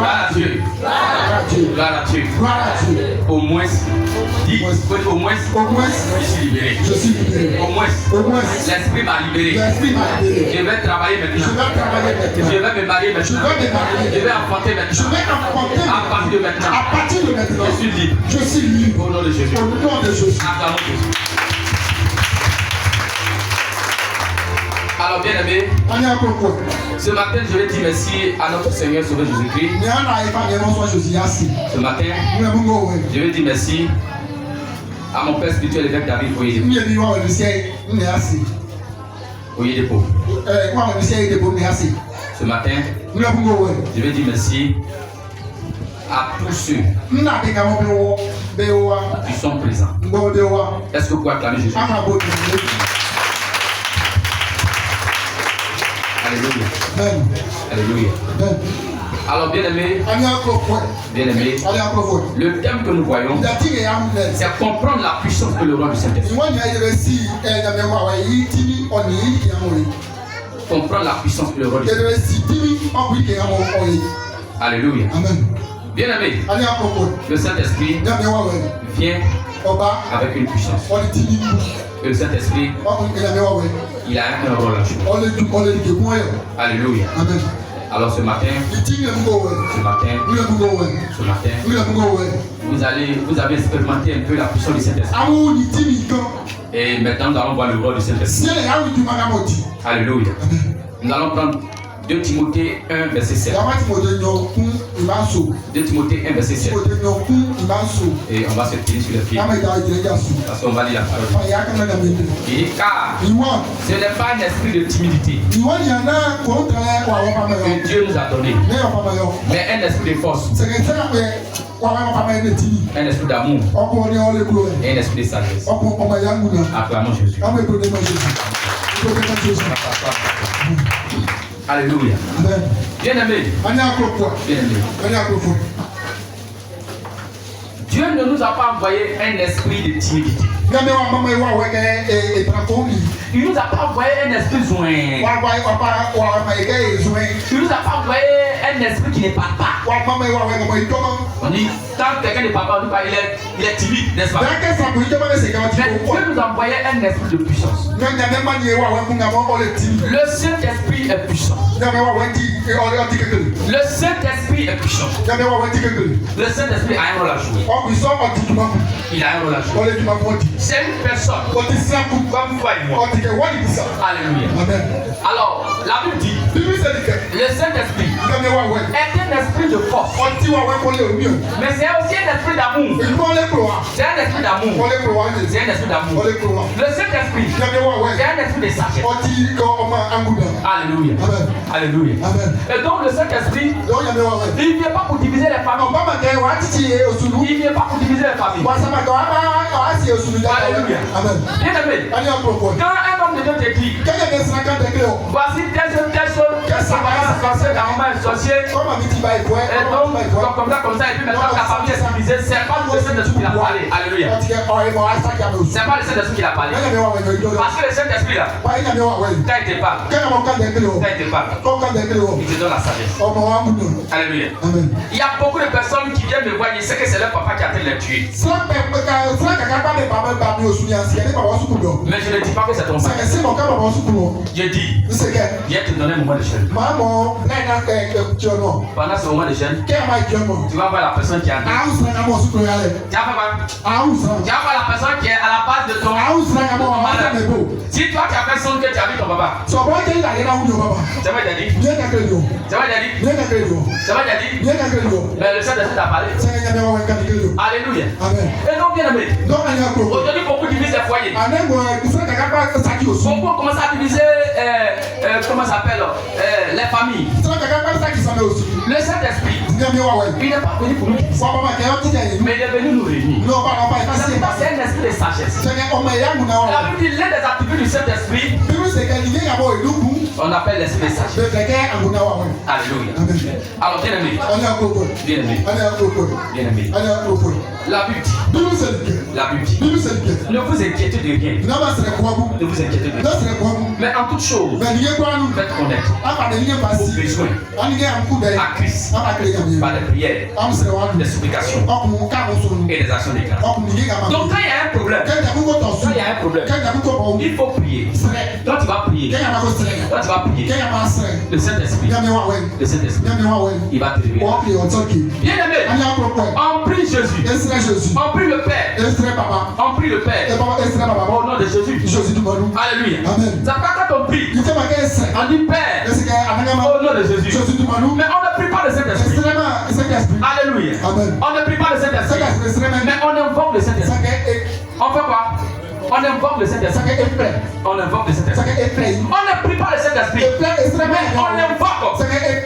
Gloire à Dieu. Gloire à Dieu. Au moins, dis au moins, je suis libéré. Au moins, l'esprit m'a libéré. Je vais travailler maintenant. Je vais me marier maintenant. Je vais enfanter maintenant. À partir de maintenant, je suis libre. Au nom de Jésus. Acclamons Jésus. Alors bien aimé, ce matin je vais dire merci à notre Seigneur Sauveur Jésus-Christ. Ce matin, je vais dire merci à mon père spirituel évêque David Oyedepo. Ce matin, je vais dire merci à tous ceux qui sont présents. Est-ce que vous pouvez acclamer Jésus? Alléluia. Alléluia. Alors bien aimé, le thème que nous voyons, c'est comprendre la puissance de le roi du Saint-Esprit. Comprendre la puissance de le roi du Saint-Esprit. Alléluia. Bien aimé, le Saint-Esprit vient avec une puissance. Et le Saint-Esprit, il a un rôle à jouer. Alléluia. Alors ce matin, vous avez expérimenté un peu la puissance du Saint-Esprit. Et maintenant nous allons voir le rôle du Saint-Esprit. Alléluia. Nous allons prendre 2 Timothée 1 verset 7. 2 Timothée 1 verset 7. Et on va se tenir sur les pieds. Parce qu'on va lire la parole. Il dit car ce n'est pas un esprit de timidité que Dieu nous a donné, mais un esprit de force, un esprit d'amour et un esprit de sagesse. Acclamons Jésus. Alléluia. Bien aimé. Dieu ne nous a pas envoyé un esprit de timidité. Il nous a pas envoyé un esprit joint. Il nous a pas envoyé un esprit qui ne parle pas. On dit, quand quelqu'un ne parle pas, on dit pas, il est timide, n'est-ce pas? Mais Dieu nous a envoyé un esprit de puissance. Le Saint-Esprit est puissant. Le Saint-Esprit est puissant. Le Saint-Esprit a un rôle à jouer. Il a un rôle à jouer. C'est une personne comme toi et moi. Alléluia. Alors, la Bible dit, le Saint-Esprit est un esprit de force. Mais c'est aussi un esprit d'amour. C'est un esprit d'amour. C'est un esprit d'amour. Le Saint-Esprit, c'est un esprit de sagesse. Alléluia. Alléluia. Et donc le Saint-Esprit, il ne vient pas pour diviser les familles. Il ne vient pas pour diviser les familles. Alléluia. Bien aimé, quand un homme de Dieu te dit, voici telle chose, ça va se passer dans un sorcier, et donc, comme ça, et puis maintenant ta famille est divisée, c'est pas le Saint-Esprit qui a parlé. Alléluia. C'est pas le Saint-Esprit qui a parlé. Parce que le Saint-Esprit là, quand il te parle, il te donne la sagesse. Alléluia. Il y a beaucoup de personnes qui viennent me voir, ils savent que c'est leur papa qui a été les tuer. Mais je ne dis pas que c'est ton père. Je dis, viens te donner un moment de jeûne. Pendant ce moment de jeûne, tu vas voir la personne qui est en train. Tu vas voir la personne qui est à la base de ton malade. Si toi tu as fait son que tu as vu ton papa, ça va déjà dit. Mais le Saint-Esprit t'a parlé. Alléluia. Et donc bien aimé, aujourd'hui beaucoup divisent les foyers. Beaucoup commencent à diviser comment ça s'appelle les familles. Le Saint-Esprit, il n'est pas venu pour nous diviser, mais il est venu nous réunir. C'est un esprit de sagesse. La Bible dit l'un des attributs du Saint-Esprit, On appelle l'esprit sage. Alléluia. Alors, bien aimé. Bien aimé. Bien aimé. La Bible dit. La Bible dit. Ne vous inquiétez de rien. Ne vous inquiétez de rien. Mais en toute chose, faites connaître vos besoins à Christ par des prières, des supplications et des actions de grâce. Donc quand il y a un problème, il faut prier. Quand tu vas prier, le Saint-Esprit, il va te révéler. Bien aimé, on prie Jésus, on prie le Père, on prie le Père au nom de Jésus. Alléluia. Ça pas quand on prie, on dit Père au nom de Jésus. Mais on ne prie pas le Saint-Esprit. Alléluia. On ne prie pas le Saint-Esprit, mais on invoque le Saint-Esprit. On fait quoi? On invoque le Saint-Esprit. On invoque le Saint-Esprit. On ne prie pas le Saint-Esprit, mais on invoque.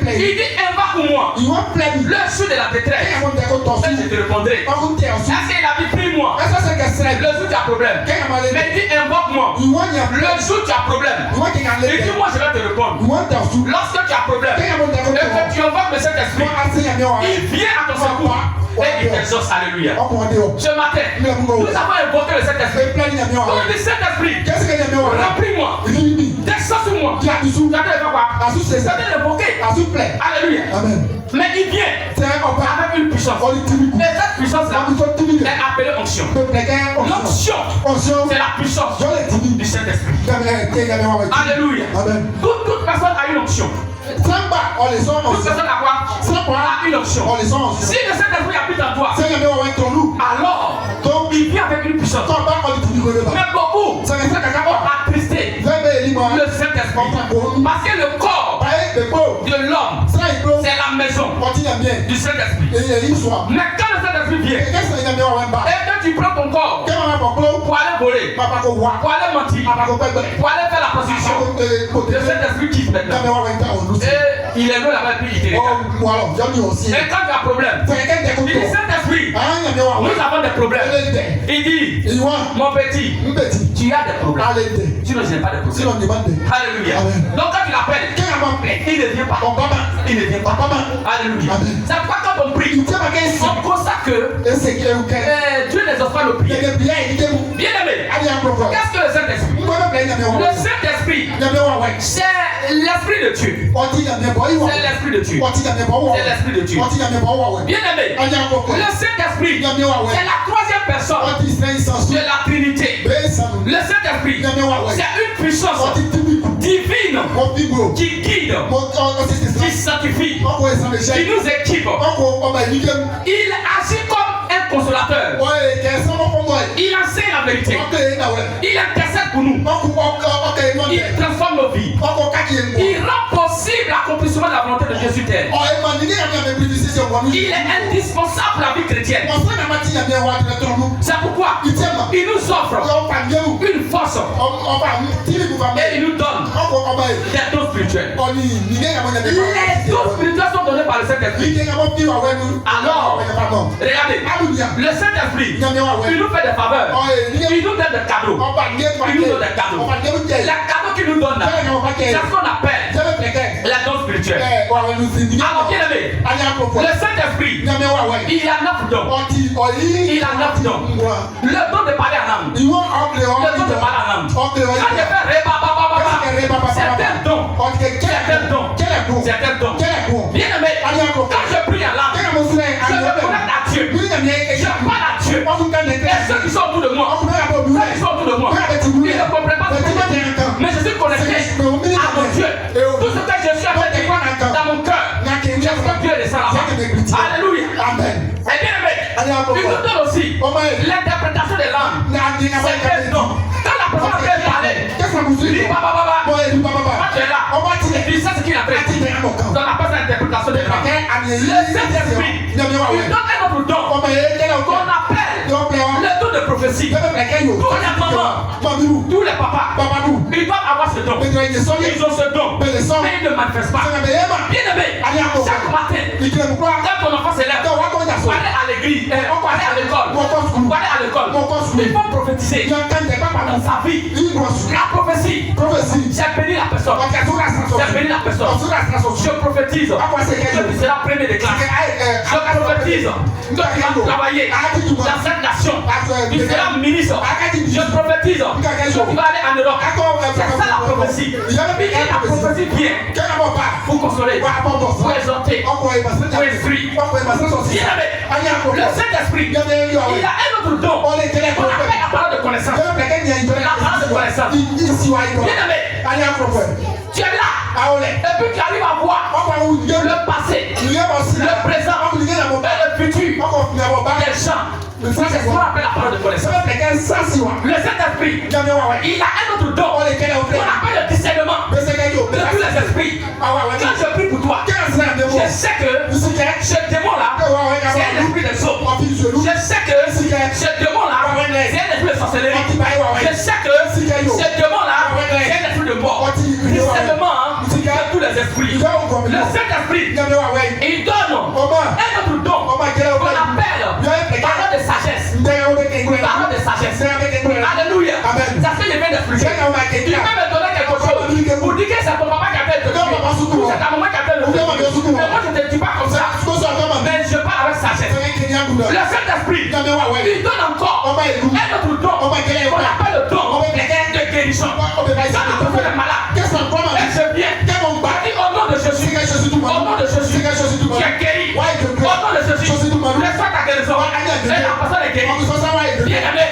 Il dit invoque-moi le jour de la détresse, et je te répondrai. Est-ce qu'il a dit prie-moi le jour tu as problème? Mais il dit invoque-moi le jour tu as problème. Il dit moi je vais te répondre. Lorsque tu as problème et que tu invoques le Saint-Esprit, il vient à ton secours. Et il t'exauce, alléluia. Ce matin, nous avons invoqué le Saint-Esprit. On dit Saint-Esprit, remplis-moi, descends sur moi. Tu as l'invoquer. Alléluia. Mais il vient avec une puissance. Et cette puissance-là est appelée onction. L'onction, c'est la puissance du Saint-Esprit. Alléluia. Toute personne a une onction. Toute personne a quoi? A une onction. Si le Saint-Esprit habite en toi, alors il vient avec une puissance. Mais beaucoup ont attristé le Saint-Esprit. Parce que le corps de l'homme, c'est la maison du Saint-Esprit. Mais quand le Saint-Esprit vient, et que tu prends ton corps pour aller voler, pour aller mentir, pour aller faire la prostitution, le Saint-Esprit quitte maintenant. Et il est loin là-bas et puis il te regarde. Et quand tu as problème, il dit Saint-Esprit, nous avons des problèmes. Il dit, mon petit, tu as des problèmes. Sinon je n'ai pas de problème. Alléluia. Donc quand tu l'appelles, il ne vient pas. Il ne vient pas. Alléluia. C'est pas quand on prie, on constate que Dieu n'exauce pas nos prières. Bien aimé, qu'est-ce que le Saint-Esprit? Le Saint-Esprit, c'est l'Esprit de Dieu. C'est l'Esprit de Dieu. C'est l'Esprit de Dieu. Bien aimé, le Saint-Esprit, c'est la troisième personne de la Trinité. Le Saint-Esprit, c'est une puissance divine qui guide, qui sanctifie, qui nous équipe. Il agit comme un consolateur. Il enseigne la vérité. Il intercède pour nous. Il transforme nos vies. Il rend possible l'accomplissement de la volonté de Jésus terre. Il est indispensable pour la vie chrétienne. C'est pourquoi il nous offre une force et il nous donne des dons spirituels. Les dons spirituels sont donnés par le Saint-Esprit. Alors, regardez, le Saint-Esprit, il nous fait des faveurs. Il nous donne des cadeaux. Il nous donne des cadeaux. Les cadeaux qu'il nous donne là, c'est ce qu'on appelle les dons spirituels. Alors, bien aimé, le Saint-Esprit, il a 9 dons. Il a 9 dons. Le don de parler en langue. Le don de parler en langue. Quand je fais c'est un don. C'est un don. Bien aimé, quand je prie en langue, je me connecte à Dieu. Je parle à Dieu. Et ceux qui sont autour de moi, ils ne comprennent pas ce que je dis. Mais je suis connecté à mon Dieu. Tout ce que je suis en train de dire dans mon cœur, j'espère que Dieu descend là-bas. Alléluia. Amen. Et bien aimé, il nous donne aussi l'interprétation des langues. C'est un don. Quand la personne vient parler, il dit baba. Quand tu es là, il sait ce qu'il a fait. Donc la personne interprétation des langues. Le Saint-Esprit, il donne un autre don qu'on appelle le don de prophétie. Tous les mamans, tous les papas, ils doivent avoir ce don. Ils ont ce don, mais ils ne le manifestent pas. Bien aimé, chaque matin, quand ton enfant s'élève, aller à l'église. l'église, pour aller à l'école, pour aller à l'école, il faut prophétiser dans sa vie. La prophétie, c'est bénir la personne. C'est bénir la personne. Je prophétise que tu seras premier de classe. Je prophétise que tu vas travailler dans cette nation. Tu seras ministre. Je prophétise que tu vas aller en Europe. C'est ça la prophétie. Et la prophétie vient pour consoler, pour exhorter, pour instruire. Le Saint-Esprit, il a un autre don. On appelle la parole de connaissance. La parole de connaissance. Bien-aimé, tu es là. Et puis tu arrives à voir le passé, le présent et le futur des gens. C'est ce qu'on appelle la parole de connaissance. Le Saint-Esprit, il a un autre don. On appelle le discernement de tous les esprits. Quand je prie pour toi, je sais que ce démon-là, c'est un esprit de saut. Je sais que ce démon-là, c'est un esprit de sorcellerie. Je sais que ce démon-là, c'est un esprit de mort. Discernement de tous les esprits. Le Saint-Esprit, il donne un autre don qu'on appelle parole de sagesse. Parole de sagesse. Alléluia. Ça fait les mains d'esprit. Tu peux me donner quelque chose pour dire que c'est ton papa qui a fait le truc. C'est ta maman qui a fait le truc. Mais moi je ne te dis pas comme ça. Mais je parle avec sagesse. Le Saint-Esprit, il donne encore un autre don qu'on appelle le don de guérison. Quand tu fais le malade, et je viens, au nom de Jésus, au nom de Jésus, tu es guéri. Au nom de Jésus, reçois ta guérison. Et la personne est guérie. Bien aimé,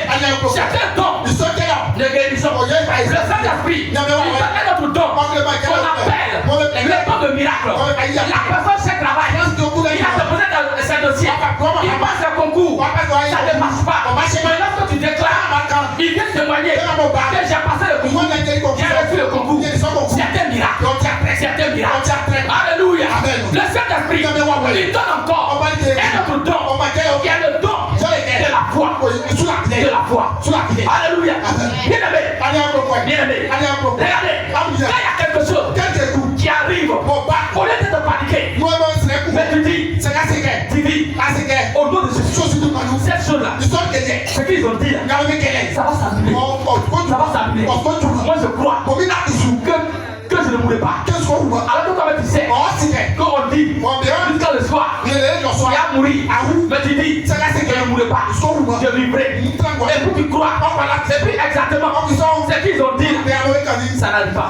c'est un don de guérison. Le Saint-Esprit, il donne un autre don qu'on appelle le don de miracle. La personne sait travailler. Il a déposé dans ses dossiers. Il passe un concours. Ça ne marche pas. Mais lorsque tu déclares, il vient témoigner que j'ai passé le concours. J'ai reçu le concours. C'est un miracle. C'est un miracle. Alléluia. Le Saint-Esprit, il donne encore un autre don. Il y a le don de la foi. De la foi. Alléluia. Bien aimé. Bien aimé. Regardez. Quand il y a quelque chose qui arrive, au lieu de te paniquer, mais tu dis, au nom de Jésus, cette chose-là, ce qu'ils ont dit là, ça va s'annuler. Ça va s'annuler. Moi je crois que je ne mourrai pas. Alors que toi tu sais qu'on dit jusqu'à le soir, il a mouru. Mais tu dis, je ne mourrai pas. Je vivrai. Et puis tu crois. Et puis exactement ce qu'ils ont dit, ça n'arrive pas.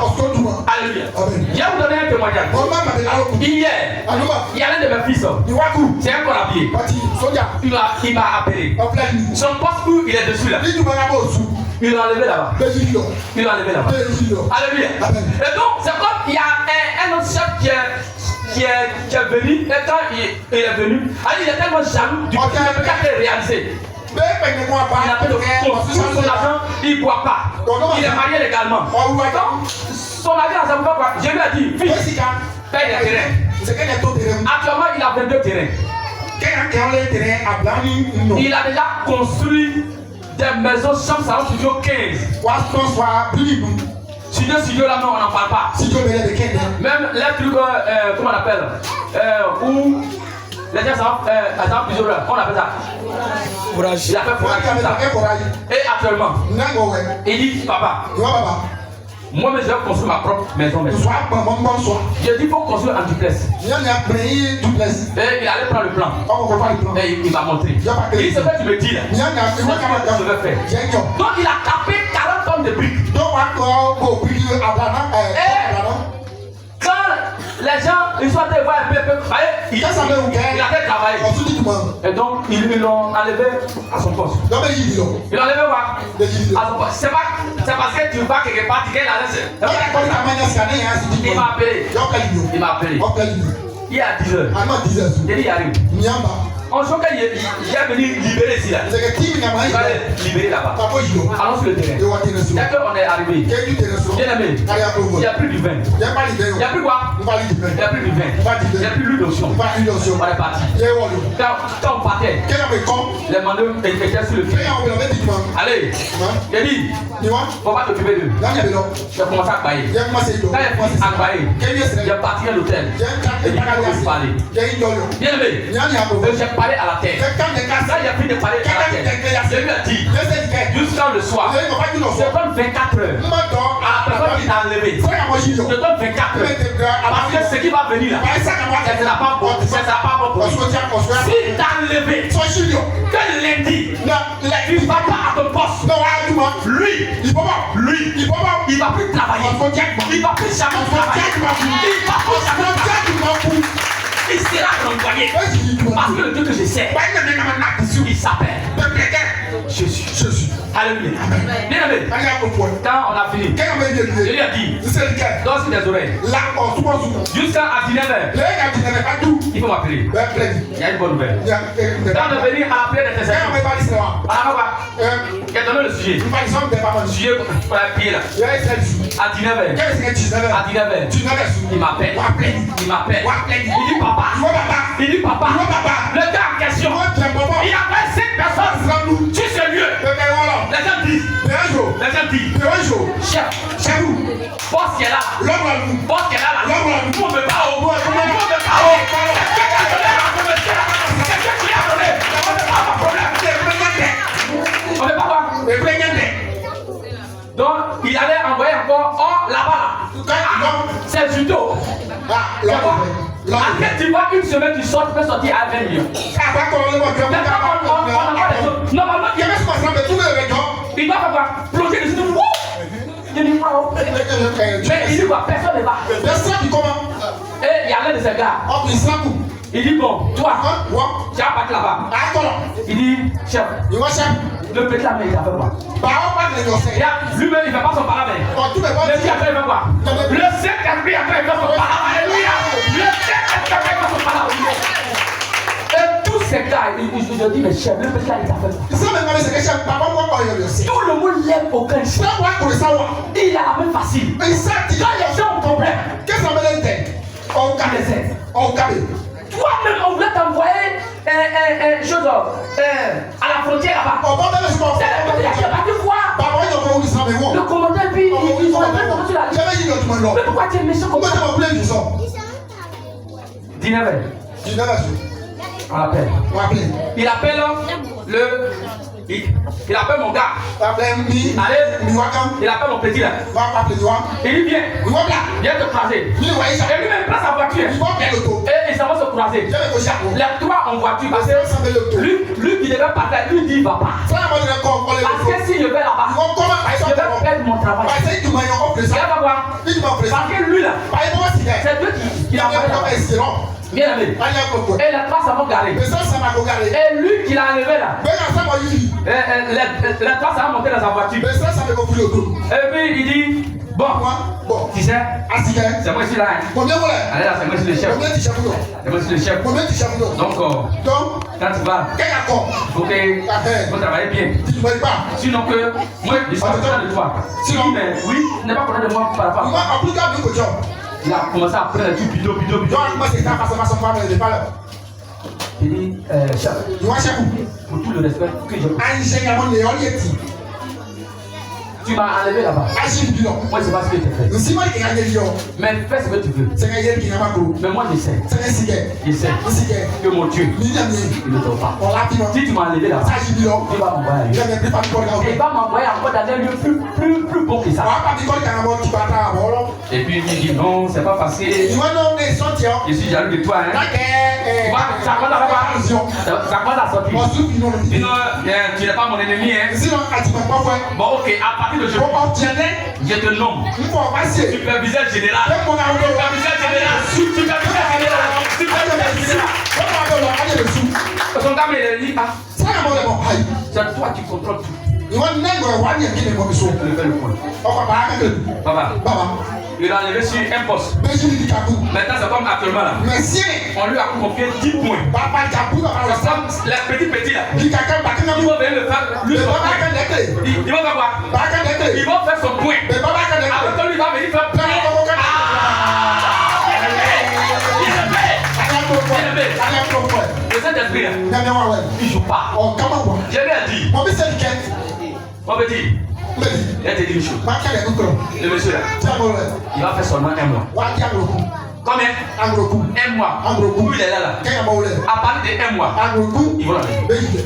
Alléluia. Je vais vous donner un témoignage. Hier, il y a l'un de mes fils. C'est un corps habillé. Il m'a appelé. Son poste où il est dessus là. Il l'a enlevé là-bas. Il l'a enlevé là-bas. Alléluia. Et donc, c'est comme il y a un autre chef qui est venu. Et quand il est venu, il est tellement jaloux du petit qui a réalisé. Il a fait de son argent, il ne boit pas. Il est marié légalement. Donc, son argent, ça ne veut pas quoi. Je lui ai dit, fils, paye les terrains. Actuellement, il a 22 terrains. Il a déjà construit des maisons, chambre, salon, studio 15. Studio là, non, on n'en parle pas. Même les trucs, comment on appelle, où les gens savent plusieurs heures, on appelle ça. Fourrage. Il a fait fourrage. Et actuellement, il dit, papa, moi-même je vais construire ma propre maison. J'ai dit, il faut construire un duplex. Et il allait prendre le plan. Et il m'a montré. Il dit, ce que tu me dis là, c'est ce que je vais faire. Donc il a tapé 40 tonnes de briques. Et quand les gens, ils sont allés voir un peu, il a fait travailler. Et donc, ils l'ont enlevé à son poste. Ils l'ont enlevé à son poste. C'est parce que tu vas quelque part, tu gagnes la laisse. Il m'a appelé. Il y a 10 heures. Il dit, il arrive. On sent qu'il est venu libérer ici là. Il va libérer là-bas. Allons sur le terrain. Dès qu'on est arrivé, bien aimé, il n'y a plus du vin. Il n'y a plus quoi? Il n'y a plus du vin. Il n'y a plus l'huile d'onction. On est parti. Quand on partait, les manœuvres étaient sur le feu. Allez, il dit, il ne faut pas t'occuper d'eux. J'ai commencé à bailler. Quand il a commencé à bailler, il est parti à l'hôtel. Et il a commencé à parler. Bien aimé, j'ai parler à la terre. Quand il a fini de parler à la terre, je lui ai dit, jusqu'à le soir, je donne 24 heures à la personne qui t'a enlevé. Je donne 24 heures. Parce que ce qui va venir là, ça ne sera pas bon. Ça ne sera pas bon pour lui. S'il t'a enlevé, que lundi, tu ne vas pas à ton poste. Lui, il va plus travailler. Il va plus jamais travailler. Il va plus jamais travailler. Il sera renvoyé. Parce que le Dieu que je sais, il s'appelle Jésus. Alléluia. Bien aimé. Quand on a fini, je lui ai dit, donne des oreilles. Jusqu'à 19h, il faut m'appeler. Il y a une bonne nouvelle. Quand on est venu à la prière d'intercession, il a donné le sujet. Le sujet pour la prière là. À 19h, il m'appelle. Il dit papa. Il dit papa. Le gars en question, il a fait 5 personnes sur ce lieu. Les gens disent, chef, boss qui est là, vous me parlez, donc il allait envoyer encore là-bas. C'est judo. Après tu vois une semaine tu sors, tu peux sortir à 20 millions. Normalement, il va faire quoi? Plonger dessus. Il dit quoi? Mais il dit quoi? Personne ne va. Et il y a l'un de ces gars. Il dit bon, toi, tu vas partir là-bas. Il dit, chef, le petit là, mais il a fait quoi? Lui-même, il ne fait pas son paravent. Le petit après, il fait quoi? Le Saint-Esprit après, il fait son paravent. Alléluia. Le Saint-Esprit après, il fait son paravent. Et tous ces gars, je dis, mais chef, le petit là, il a fait quoi? Tout le monde l'aime au cœur. Il a la même facile. Quand les gens ont problème, toi-même, on voulait t'envoyer chose à la frontière là-bas. C'est le petit qui a pas dû voir. Le commandant, puis ils ont un peu sur la liste. Mais pourquoi tu es méchant comme ça? 19h. On l'appelle. Il appelle il appelle mon gars. Allez, il appelle mon petit là. Il dit viens te croiser. Et lui-même prend sa voiture. Et il s'en va se croiser. Les trois en voiture. Parce que lui qui devait partir, lui dit il va pas. Parce que si je vais là-bas, je vais perdre mon travail. Il va voir. Parce que lui là, c'est Dieu qui l'a envoyé là-bas. Bien aimé. Et les trois s'en vont garer. Et lui qui l'a enlevé là, les trois s'en vont monter dans sa voiture. Et puis il dit bon, tu sais, c'est moi ici là. Allez là, c'est moi ici le chef. C'est moi ici le chef. Donc, quand tu vas, il faut que travailler bien. Sinon que moi, je suis content de toi. Mais oui, il n'est pas content de moi par rapport à toi. Il a commencé à prendre les trucs bidon. Il dit, chef, pour tout le respect que je tu m'as enlevé là-bas. Moi, je sais pas ce que tu fais. Mais fais ce que tu veux. Mais moi, je sais que mon Dieu, il ne dort pas. Si tu m'as enlevé là-bas, il va m'envoyer. Il va m'envoyer encore dans un lieu plus beau que ça. Et puis il dit non, c'est pas facile. Je suis jaloux de toi. Ça commence à sortir. Sinon, tu n'es pas mon ennemi. Bon, ok, à partir de aujourd'hui, je te nomme superviseur général. Son gamin, il dit c'est toi qui contrôles tout. Papa, il a enlevé sur un poste. Maintenant, c'est comme actuellement là. On lui a confié 10 points. C'est comme les petits là. Ils vont venir le faire. Ils vont faire quoi? Ils vont faire son point. Après que lui va venir faire plein. Le Saint-Esprit là, il joue pas. Je lui ai dit. Mon petit, il a dit une chose. Le monsieur là, il va faire seulement 1 mois. Combien? 1 mois. Où il est là? À partir de 1 mois, ils vont l'enlever.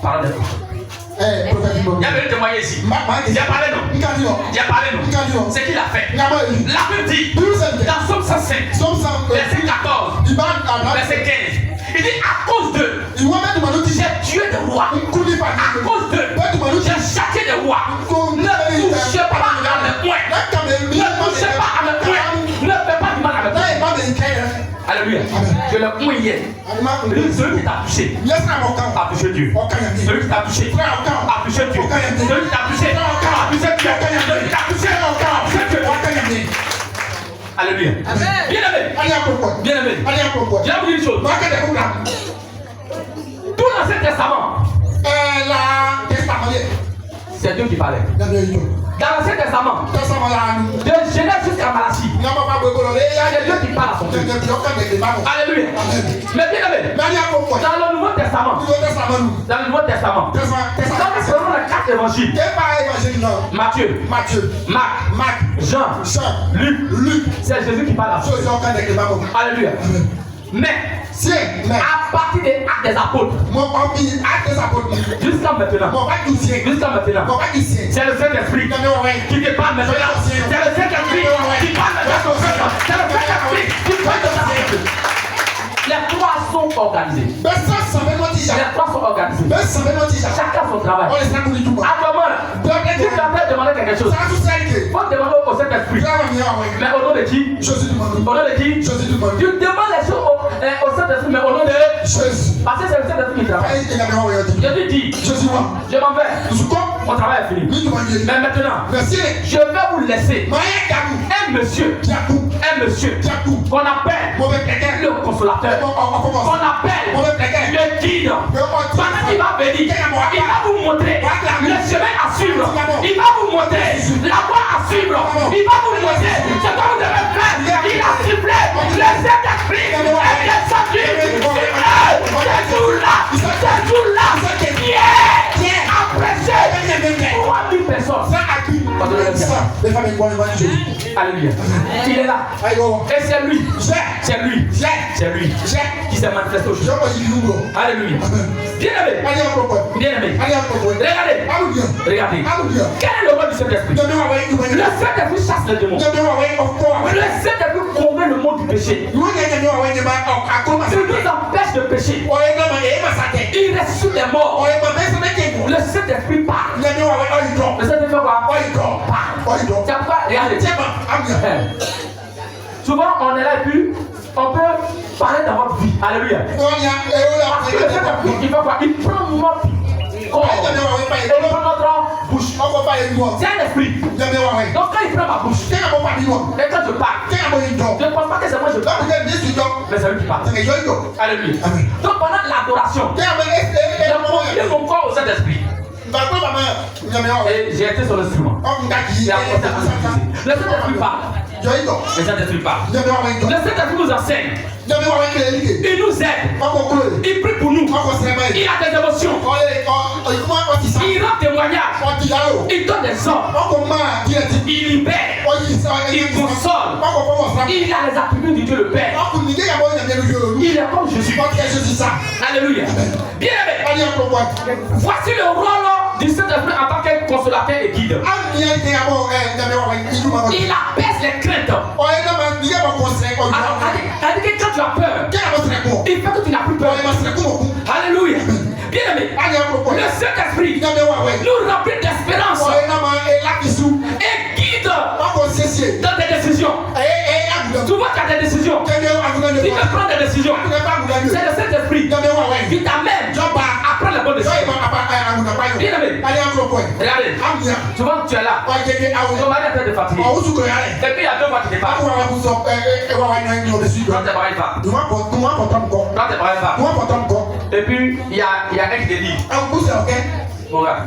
Parole de Dieu. Il y avait un témoignage ici. Il a parlé non. Il a parlé non. C'est qu'il a fait. La Bible dit dans Somme 105, verset 14, verset 15. Il dit à cause d'eux, j'ai tué des rois. À cause d'eux, j'ai châtié des rois. Ne touchez pas à mes poings. Ne touchez pas à mes poings. Ne fais pas du mal à mes poings. Alléluia. Je l'ai mouillé. Celui qui t'a touché a touché Dieu. Celui qui t'a touché a touché Dieu. Celui qui t'a touché a touché Dieu. Celui qui t'a touché a touché Dieu. Alléluia. Bien-aimé. Bien-aimé. Je vais vous dire une chose. Tout l'Ancien Testament, c'est Dieu qui parlait. Dans l'Ancien Testament, de Genèse jusqu'à Malachie, c'est Dieu qui parle à son peuple. Alléluia. Mais bien aimé, dans le Nouveau Testament, quand nous prenons les 4 évangiles, Matthieu, Marc, Jean, Luc, c'est Jésus qui parle à son peuple. Alléluia. Mais à partir des actes des apôtres, jusqu'à maintenant, c'est le Saint-Esprit qui te parle maintenant. C'est le Saint-Esprit qui parle maintenant. C'est le Saint-Esprit qui parle maintenant. Les 3 sont organisés. Chacun son travail. À ce moment-là, tu t'appelles demander quelque chose. Il faut demander au Saint-Esprit. Mais au nom de qui? Au nom de qui? Tu demandes les choses au Saint-Esprit, mais au nom de Jésus. Parce que c'est le Saint-Esprit qui travaille. Jésus dit, je m'en vais. Mon travail est fini. Mais maintenant, je vais vous laisser un monsieur qu'on appelle le consolateur, qu'on appelle le guide. Pendant qu'il va venir, il va vous montrer le chemin à suivre. Il va vous montrer la voie à suivre. Il va vous montrer ce que vous devez faire. Il a sifflé le Saint-Esprit est descendu. Ce jour-là, Pierre a prêché 3000 personnes. Alléluia. Il est là. Et c'est lui qui s'est manifesté aujourd'hui. Alléluia. Bien-aimé. Regardez. Quel est le rôle du Saint-Esprit? Le Saint-Esprit chasse les démons. Le Saint-Esprit combat le monde du péché. Il nous empêche de pécher. Il ressuscite les morts. Le Saint-Esprit parle. Le Saint-Esprit fait quoi? Parle. C'est pourquoi, regardez. Souvent on est là et puis on peut parler dans votre vie. Alléluia. Parce que le Saint-Esprit, il fait quoi? Il prend notre corps et il prend notre bouche. C'est un esprit. Donc quand il prend ma bouche et quand je parle, je ne pense pas que c'est moi je parle, mais c'est lui qui parle. Alléluia. Donc pendant l'adoration, j'ai confié mon corps au Saint-Esprit. Et j'ai été sur l'instrument. C'est à cause de ça. Le Saint-Esprit parle. Le Saint-Esprit parle. Le Saint-Esprit nous enseigne. Il nous aide. Il prie pour nous. Il a des émotions. Il rend témoignage. Il donne des ordres. Il libère. Il console. Il a les attributs du Dieu le Père. Il est comme Jésus. Alléluia. Bien aimé. Voici le rôle du Saint-Esprit en tant que consolateur et guide. Il apaise les craintes. C'est-à-dire que quand tu as peur, il fait que tu n'as plus peur. Alléluia. Bien aimé, le Saint-Esprit nous remplit d'espérance et guide dans tes décisions. Souvent tu as des décisions. Tu peux prendre des décisions. C'est le Saint-Esprit qui t'amène à prendre les bonnes décisions. Bien aimé, regardez, souvent tu es là, ton mari est en train de fatiguer. Et puis il y a 2 mois qui dépassent. Quand tes pareils pas. Et puis il y a un qui te dit, mon gars,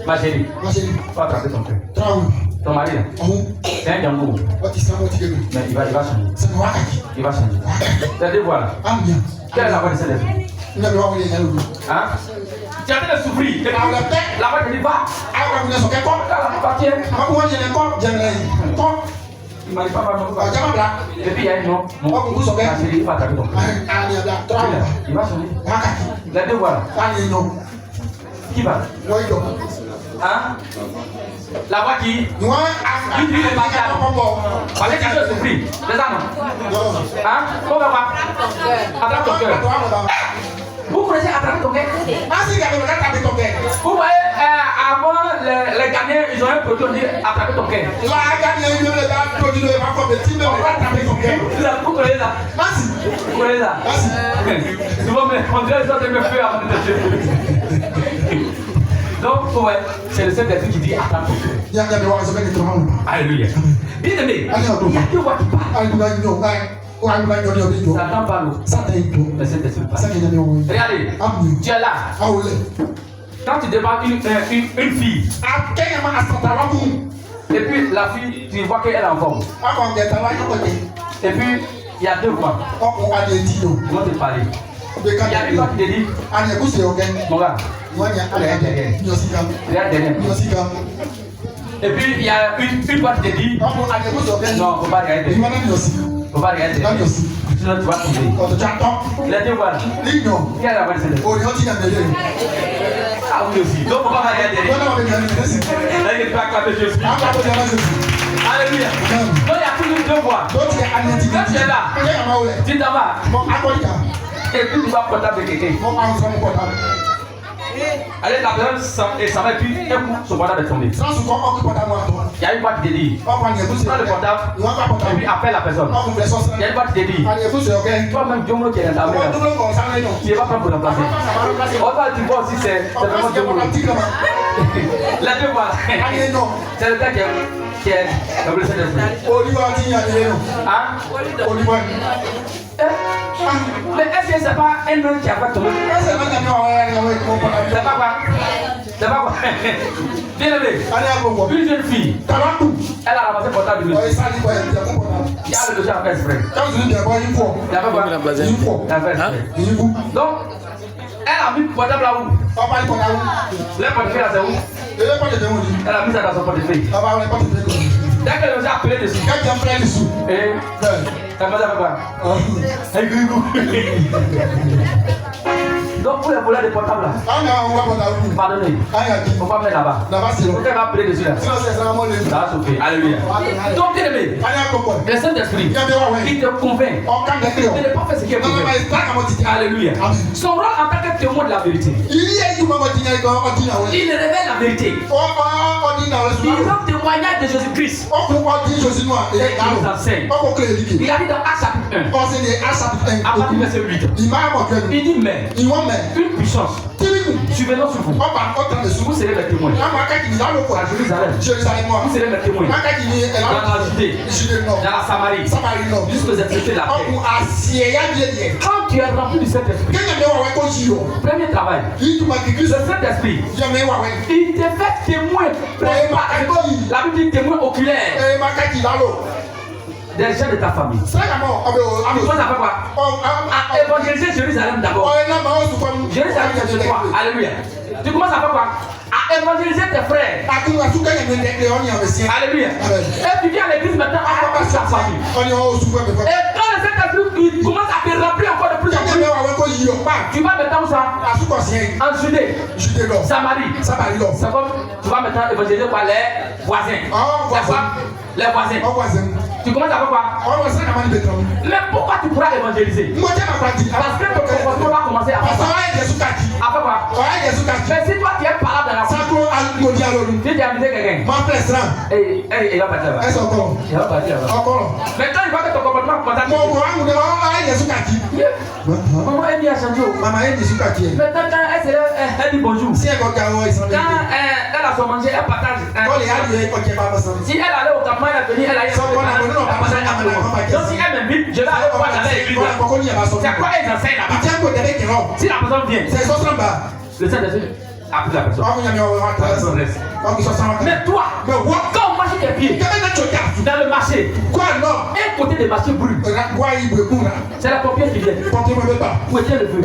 ma chérie, faut attraper ton cœur. Ton mari là, c'est un Django. Mais il va changer. Il va changer. C'est-à-dire voilà. Quelle est la voix de cet esprit? Hein? Tu es en train de souffrir. Et la voix te dit va. Il m'a dit pas mal. Et puis il y a un nom. Ma chérie, il va attraper ton cœur. Il va changer. Les deux voilà. Qui va? Hein? La voix qui? Il dit le bagage. Allez, quelque chose de pris. Les âmes. Hein? Comment va? Attrape ton cœur. Vous connaissez attraper ton cœur? Vous voyez, avant les Ghanéens, ils ont un produit, on dit attraper ton cœur. Vous connaissez ça? Vous connaissez ça? Souvent, on dirait les autres me font avant de te tuer. Donc, ouais, c'est le Saint-Esprit qui dit attrape ton cœur. Alléluia. Bien aimé, il y a deux voix qui parlent. Satan parle. Mais Saint-Esprit parle. Regardez, tu es là. Quand tu débarques une fille, et puis la fille, tu vois qu'elle est en forme. Et puis, il y a deux voix. Ils vont te parler. Il y a une voix qui te dit, mon gars, regarde derrière. Et puis, il y a une voix qui te dit, non, faut pas regarder derrière. Faut pas regarder derrière. Sinon, tu vas tomber. Les deux voix. Quelle est la voix de Saint-Esprit? Ah oui aussi. Donc, faut pas regarder derrière. Là, il ne peut pas acclamer Jésus. Alléluia. Donc, il y a toujours deux voix. Quand tu es là, tu t'en vas. Et puis, tu vas portable de quelqu'un. Allez, la personne et ça va, et puis un coup, son portable est tombé. Il y a une voix qui te dit, prends le portable, et puis appelle la personne. Il y a une voix qui te dit, toi-même, Diomolo qui est dans ta main, tu ne vas pas pour remplacer. Tu vois aussi, c'est vraiment Diomolo. La deux voix, c'est le gars qui est comme le Saint-Esprit. Hein? Mais est-ce que c'est pas un homme qui a pas tombé? C'est pas quoi? C'est pas quoi? Bien aimé, une jeune fille, elle a ramassé le portable de monsieur. Il y a le dossier à faire exprès. Il a fait quoi? Il a fait exprès. Donc, elle a mis le portable là où? Le portefeuille là c'est où? Elle a mis ça dans son portefeuille. Dès que le monsieur a appelé dessus. Et ça m'a fait quoi? Donc pour les voleurs de portable là, pardonnez, il ne faut pas mettre là-bas. Faut qu'elle va appeler dessus là. Ça va souffrir. Alléluia. Donc bien aimé, le Saint-Esprit, il te convainc de ne pas faire ce qui est mauvais. Alléluia. Son rôle en tant que témoin de la vérité, il révèle la vérité. Il rend témoignage de Jésus-Christ. Il nous enseigne. Il a dit dans Actes chapitre 1, à partir du verset 8, il dit mais une puissance survenant sur vous. Vous serez mes témoins. À Jérusalem, vous serez mes témoins. Dans la Judée, dans la Samarie, jusqu'aux extrémités de la terre. Quand tu es rempli du Saint-Esprit, premier travail, le Saint-Esprit, il te fait témoin. La Bible dit témoin oculaire des gens de ta famille. Tu commences à faire quoi? À évangéliser Jérusalem d'abord. Jérusalem c'est chez toi. Alléluia. Tu commences à faire quoi? À évangéliser tes frères. Alléluia. Et tu viens à l'église maintenant à ta famille. Et quand le Saint-Esprit commence à te remplir encore de plus en plus, tu vas maintenant où ça? En Judée, Samarie. C'est comme tu vas maintenant évangéliser par les voisins. Les voisins. Tu commences à faire quoi? Mais pourquoi tu pourras évangéliser? Parce que ton comportement va commencer à faire quoi? Mais si toi tu es parlé dans la rue, tu t'es amusé quelqu'un, il va partir là-bas. Il va partir là-bas. Mais quand il voit que ton comportement commence à changer, maman elle a changé. Maintenant quand elle dit bonjour, quand elle a son manger, elle partage. Si elle allait au campement, elle est venue, elle a eu donc si elle m'invite, je vais aller voir dans l'église. C'est quoi ils enseignent là-bas? Si la personne vient, le Saint-Esprit a pris la personne. La personne reste. Mais toi, quand on marche tes pieds dans le marché, un côté des marchés brûle. C'est la pompière qui vient. Où était le feu?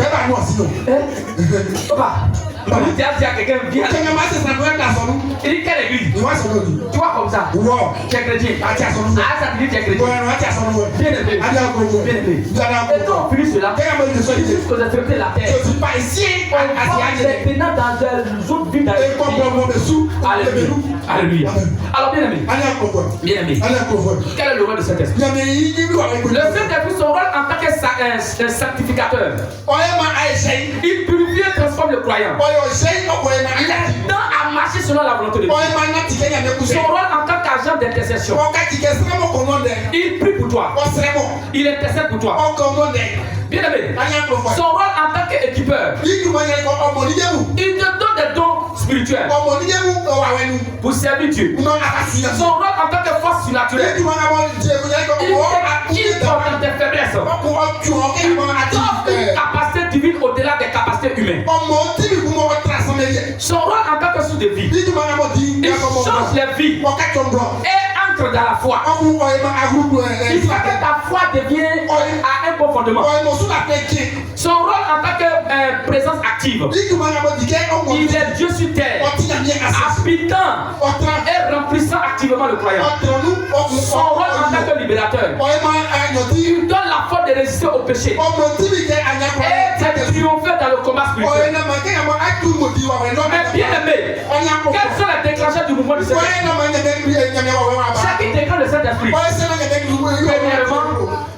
Papa, Tu as dit à quelqu'un, viens. Il dit quelle église? Tu vois comme ça. Tu es chrétien. Ah, ça te dit tu es chrétien. Bien aimé. Bien aimé. Et quand on finit cela, jusqu'aux extrémités de la terre. On va maintenant dans une zone vide. Alléluia. Alors bien aimé. Bien aimé. Quel est le rôle de cet esprit? Le Saint-Esprit, son rôle en tant que sanctificateur. Il purifie et transforme le croyant. Il est dans à marcher selon la volonté de Dieu. Son rôle en tant qu'agent d'intercession. Il prie pour toi. Il intercède pour toi. Bien aimé. Son rôle en tant qu'équipeur. Il te donne des dons spirituels pour servir Dieu. Son rôle en tant que force surnaturelle. Il t'équipe dans tes faiblesses. Il t'offre une capacité divine au-delà des capacités humaines. Son rôle en tant que source de vie. Il change les vies et entre dans la foi. Il fait que ta foi devienne à un bon fondement. Son rôle en tant que présence active. Il est Dieu sur terre, habitant et remplissant activement le croyant. Son rôle en tant que libérateur. Il donne la force de résister au péché et de triompher dans le combat spirituel. Mais bien aimé, quels sont les déclencheurs du mouvement du Saint-Esprit? Chaque qui déclenche le Saint-Esprit, premièrement,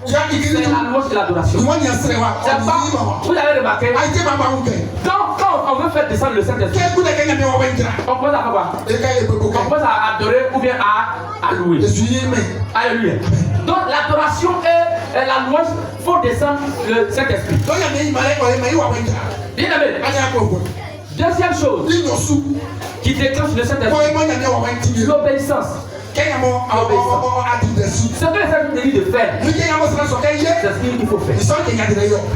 c'est la louange et l'adoration. Vous avez remarqué, quand on veut faire descendre le Saint-Esprit, on commence à quoi? On commence à adorer ou bien à louer. Alléluia. Donc l'adoration et la louange font descendre le Saint-Esprit. Bien aimé. Deuxième chose qui déclenche le Saint-Esprit, l'obéissance. Ce que le Saint-Esprit dit de faire, c'est ce qu'il faut faire.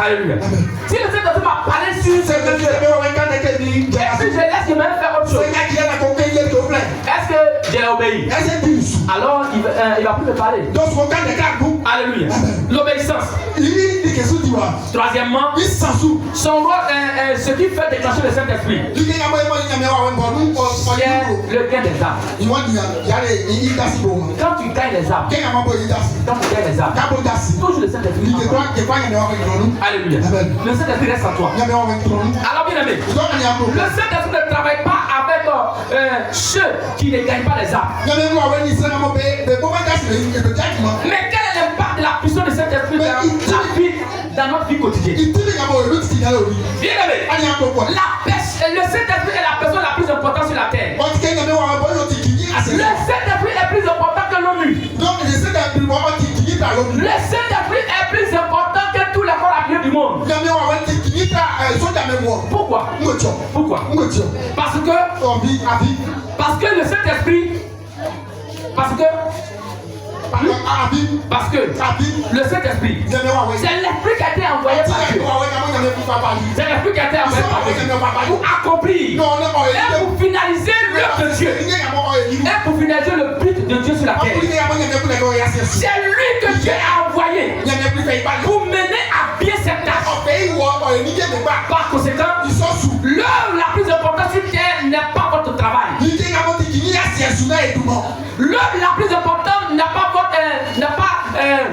Alléluia. Si le Saint-Esprit m'a parlé sur ce que et si je laisse me faire autre chose, est-ce que j'ai obéi? Alors il va plus me parler. Alléluia. L'obéissance. Troisièmement, son rôle, ce qui fait déclencher le Saint-Esprit, c'est le gain des âmes. Quand tu gagnes les âmes, toujours le Saint-Esprit. Alléluia. Le Saint-Esprit reste en toi. Alors bien aimé, le Saint-Esprit ne travaille pas avec ceux qui ne gagnent pas les âmes. Mais quel est l'impact de la puissance du Saint-Esprit dans notre vie quotidienne? Bien aimé, le Saint-Esprit est la personne la plus importante sur la terre. Le Saint-Esprit est plus important que l'ONU. Le Saint-Esprit est plus important que tous les corps appelés du monde. Pourquoi? Parce que le Saint-Esprit, parce que le Saint-Esprit, c'est l'Esprit qui a été envoyé par Dieu. C'est l'Esprit qui a été envoyé par Dieu pour accomplir et pour finaliser l'œuvre de Dieu et pour finaliser le but de Dieu sur la terre. C'est lui que Dieu a envoyé pour mener à bien cette tâche. Par conséquent, l'œuvre la plus importante sur terre n'est pas votre travail. L'œuvre la plus importante n'est pas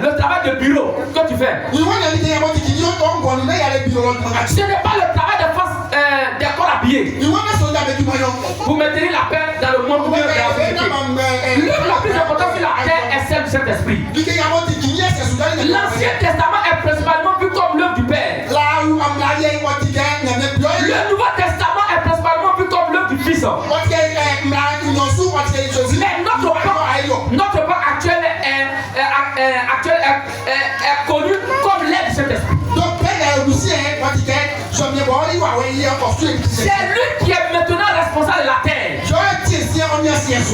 le travail de bureau que tu fais. Ce n'est pas le travail de force des corps habillés. Vous mettez la paix dans le monde. L'œuvre la plus importante sur la terre est celle du Saint-Esprit. L'Ancien Testament est principalement vu comme l'œuvre du Père. Le Nouveau Testament est principalement vu comme l'œuvre du Fils. Mais notre Père actuel est connu comme l'aide du Saint-Esprit. C'est lui qui est maintenant responsable de la terre.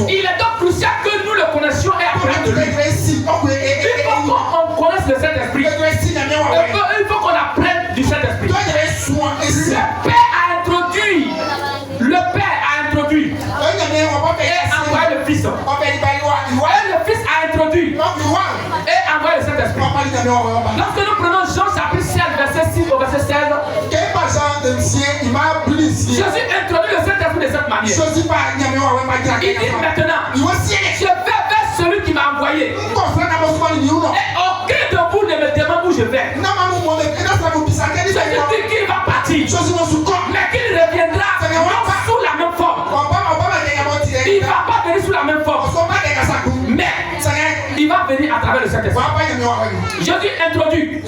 Il est donc crucial que nous le connaissions et apprenions de lui. Il faut qu'on connaisse le Saint-Esprit. Il faut qu'on apprenne du Saint-Esprit. Le Père a introduit et envoyé le Fils. Et le Fils a introduit et envoyé le Saint-Esprit. Lorsque nous prenons Jean chapitre 16, verset 6 au verset 16, Jésus manière. Il dit maintenant, je vais vers celui qui m'a envoyé. Et aucun de vous ne me demande où je vais. Je dis qu'il va partir, mais qu'il reviendra sous la même forme. Il ne va pas venir sous la même forme, mais il va venir à travers le Saint-Esprit. Jésus introduit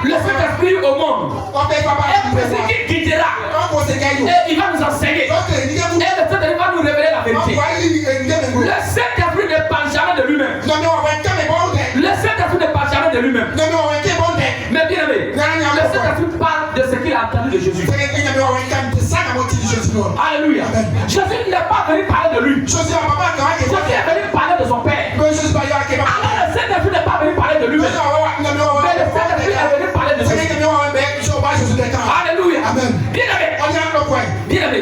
le Saint-Esprit au monde. Et c'est qui guidera. Et il va nous enseigner. Et le Saint-Esprit va nous révéler la vérité. Le Saint-Esprit ne parle jamais de lui-même. Le Saint-Esprit ne parle jamais de lui-même. Mais bien aimé, le Saint-Esprit parle de ce qu'il a entendu de Jésus. Alléluia. Jésus n'est pas venu parler de lui. Jésus est venu parler de son Père. Alors le Saint-Esprit n'est pas venu parler de lui-même. Mais le Saint-Esprit est venu parler de Jésus. Alléluia. Bien-aimé. Bien-aimé.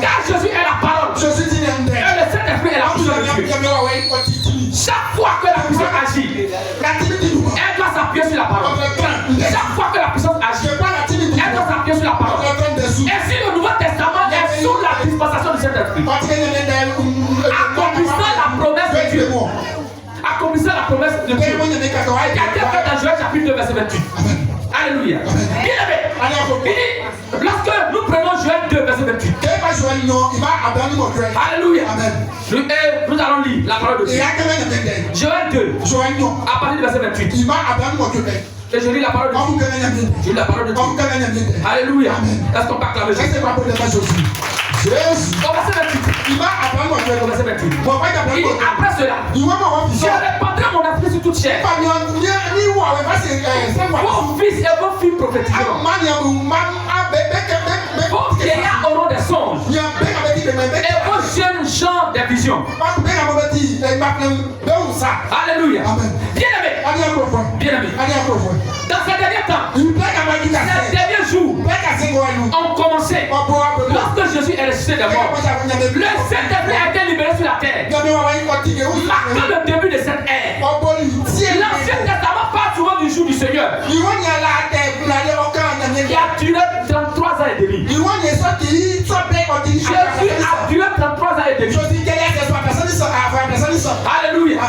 Car Jésus est la parole. Et le Saint-Esprit est la puissance de Dieu. Chaque fois que la puissance agit, elle doit s'appuyer sur la parole. Chaque fois que la puissance agit, elle doit s'appuyer sur la parole. Et si le Nouveau Testament est sous la dispensation du Saint-Esprit, accomplissant la promesse de Dieu, accomplissant la promesse de Dieu, qui a été faite dans Joël chapitre 2 verset 28. Alléluia. Bien-aimé, lorsque nous prenons Joël 2 verset 28, alléluia, nous allons lire la parole de Dieu. Joël 2, à partir du verset 28. Et je lis la parole de Dieu. Je lis la parole de Dieu. Alléluia. Est-ce qu'on peut acclamer Jésus? Au verset 28. Au verset 28. Après cela, je répandrai mon esprit sur toute chair. Vos fils et vos filles prophétiseront. Vos vieillards auront des songes. Et vos jeunes gens des visions. Alléluia. Bien-aimé. Bien-aimé. Dans ces derniers temps, ces derniers jours ont commencé lorsque Jésus est ressuscité des morts. Le Saint-Esprit a été libéré sur la terre, marquant le début de cette ère. L'Ancien Testament parle souvent du jour du Seigneur, qui a duré 33 ans et demi. Jésus a duré 33 ans et demi. Alléluia.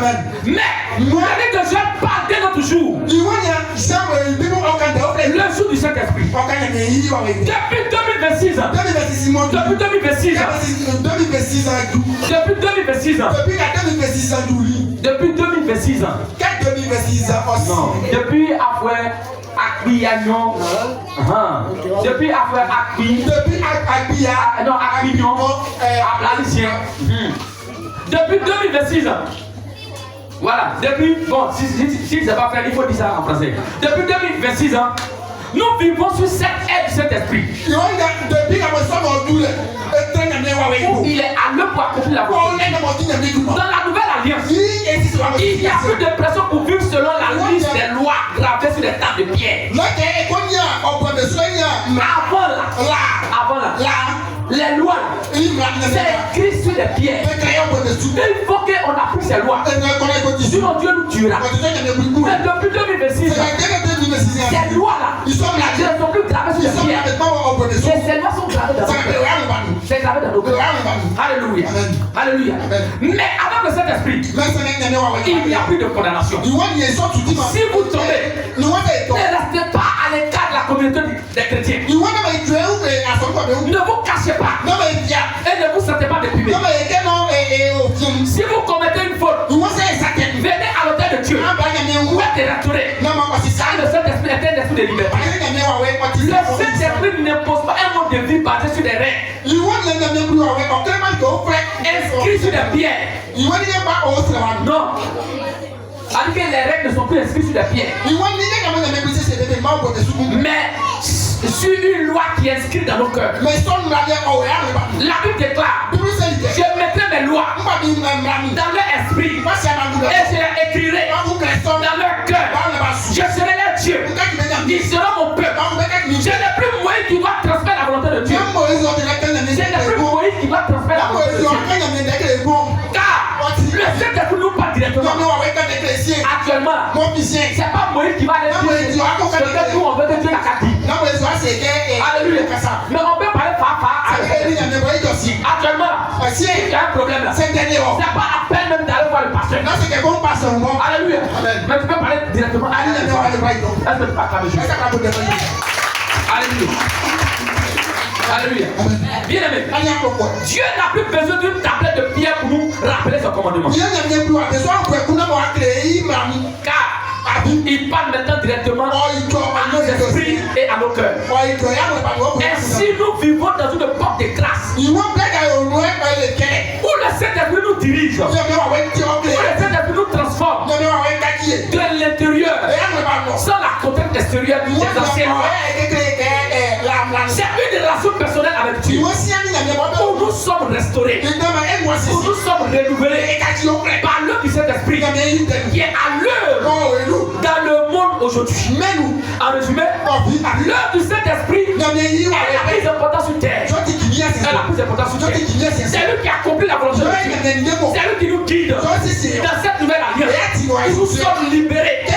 Mais le livre de Joël parle de notre jour, le jour du Saint-Esprit. Depuis 2026 ans. Depuis 2026 ans. Depuis 2026 ans. Depuis 2026 ans. Non. Depuis après Acquignon. Depuis après Acquignon. Ablalicien. Depuis 2026 ans. Voilà, depuis, bon, si c'est pas fait, il faut dire ça en français. Depuis 2026 ans, nous vivons sur cette aide de cet esprit. Où il est à l'œuvre pour accomplir la volonté. Dans la nouvelle alliance, il n'y a plus de pression pour vivre selon la liste des lois gravées sur les tables de pierre. Avant là, les lois, c'est écrit sur les pierres. Il faut qu'on applique ces lois. Sinon Dieu nous tuera. Mais depuis 2026, ces lois-là, ne sont plus gravées sur les pierres. Ces lois sont gravées dans nos cœurs. C'est gravé dans nos cœurs. Alléluia. Alléluia. Mais avec le Saint-Esprit, il n'y a plus de condamnation. Si vous tombez, ne restez pas à l'écart de la communauté des chrétiens. Ne vous cachez pas. Et ne vous sentez pas déprimé. Si vous commettez une faute, venez à l'autel de Dieu. Vous êtes restauré. Car le Saint-Esprit est un esprit de liberté. Le Saint-Esprit n'impose pas un mode de vie basé sur des règles. Inscrit sur des pierres. Non. Alors que les règles ne sont plus inscrites sur des pierres. Mais sur une loi qui est inscrite dans nos cœurs. La Bible déclare: je mettrai mes lois dans leur esprit et je les écrirai dans leur cœur. Je serai leur Dieu. Ils seront mon peuple. Je n'ai plus Moïse qui doit transmettre la volonté de Dieu. Je n'ai plus Moïse qui doit transmettre la volonté de Dieu. Car le Saint-Esprit nous parle directement. Actuellement, c'est pas Moïse qui va aller dire ce que nous on veut que Dieu n'a qu'à dire. Alléluia. Mais on peut parler par. Actuellement, tu as un problème là, c'est pas la peine même d'aller voir le pasteur. Alléluia. Mais tu peux parler directement à Dieu. Est-ce que tu peux acclamer Jésus? Alléluia. Alléluia. Bien aimé, Dieu n'a plus besoin d'une tablette de pierre pour nous rappeler son commandement. Car il parle maintenant directement à nos esprits et à nos cœurs. Ainsi nous vivons dans une porte de grâce où le Saint-Esprit nous dirige, où le Saint-Esprit nous transforme de l'intérieur sans la contrainte extérieure des anciennes. C'est une relation personnelle avec Dieu où nous sommes restaurés, où nous sommes renouvelés par l'œuvre du Saint-Esprit qui est à l'œuvre dans le monde aujourd'hui. En résumé, l'œuvre du Saint-Esprit est la plus importante sur terre. C'est la plus importante sur terre. C'est lui qui accomplit la volonté de Dieu. C'est lui qui nous guide dans cette nouvelle alliance. Nous sommes libérés de